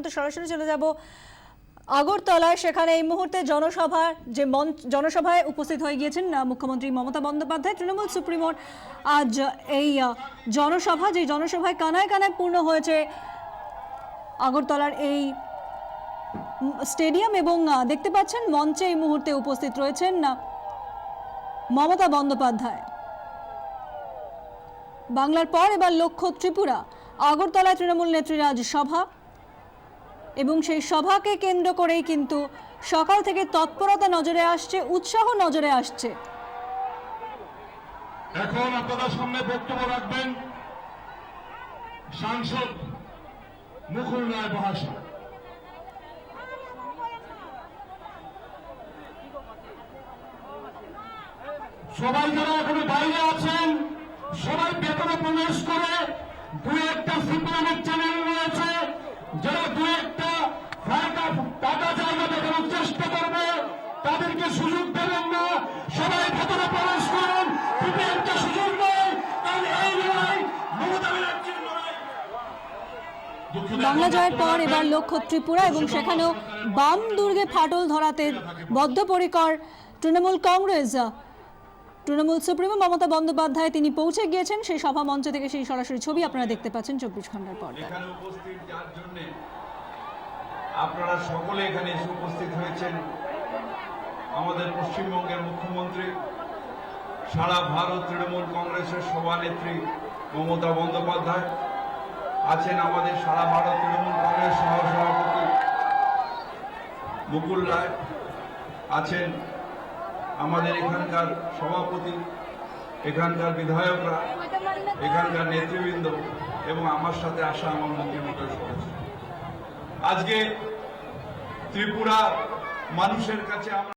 তো সরাসরি চলে যাব আগরতলায়। সেখানে এই মুহূর্তে জনসভায় উপস্থিত হয়ে গিয়েছেন মুখ্যমন্ত্রী মমতা বন্দ্যোপাধ্যায়। তৃণমূল সুপ্রিমোর আজ এই জনসভা, যে জনসভায় কানায় কানায় পূর্ণ হয়েছে আগরতলার এই স্টেডিয়াম, এবং দেখতে পাচ্ছেন মঞ্চে এই মুহূর্তে উপস্থিত রয়েছেন মমতা বন্দ্যোপাধ্যায়। বাংলার পর এবার লক্ষ্য ত্রিপুরা। আগরতলায় তৃণমূল নেত্রীর আজ সভা, এবং সেই সভাকে কেন্দ্র করেই কিন্তু সকাল থেকে তৎপরতা নজরে আসছে, উৎসাহ নজরে আসছে। এখন আপনাদের সামনে বক্তব্য রাখবেন সাংসদ মুকুল রায় মহাশয়। সবাই যারা এখনো বাইরে আছেন সবাই ভেতরে প্রবেশ করে, দু একটা সিপিএমের চ্যানেল রয়েছে যারা দু একটা টাকা জায়গা দেখানোর চেষ্টা করবে, তাদেরকে সুযোগ দেবেন না। সবাই ভেতরে প্রবেশ করুন, সিপিএমকে সুযোগ নেই। এই লড়াই মমতা ব্যানার্জির লড়াই। বাংলা জয়ের পর এবার লক্ষ্য ত্রিপুরা, এবং সেখানেও বাম দুর্গে ফাটল ধরাতে বদ্ধপরিকর তৃণমূল কংগ্রেস। তৃণমূল সুপ্রিমো মমতা বন্দ্যোপাধ্যায় তিনি পৌঁছে গিয়েছেন সেই সভা মঞ্চ থেকে। সেই সরাসরি ছবি আপনারা দেখতে পাচ্ছেন 24 ঘন্টার পর। এখানে উপস্থিত যার জন্য আপনারা সকলে এখানে এসে উপস্থিত হয়েছেন, আমাদের পশ্চিমবঙ্গের মুখ্যমন্ত্রী, সারা ভারত তৃণমূল কংগ্রেসের সভানেত্রী মমতা বন্দ্যোপাধ্যায় আছেন, আমাদের সারা ভারত তৃণমূল কংগ্রেস সহসভাপতি মুকুল রায় আছেন, আমাদের এখানকার সভাপতি, এখানকার বিধায়করা, এখানকার নেতৃবৃন্দ, এবং আমার সাথে আসা আমার মন্ত্রিমণ্ডলের সদস্য। আজকে ত্রিপুরা মানুষের কাছে আমরা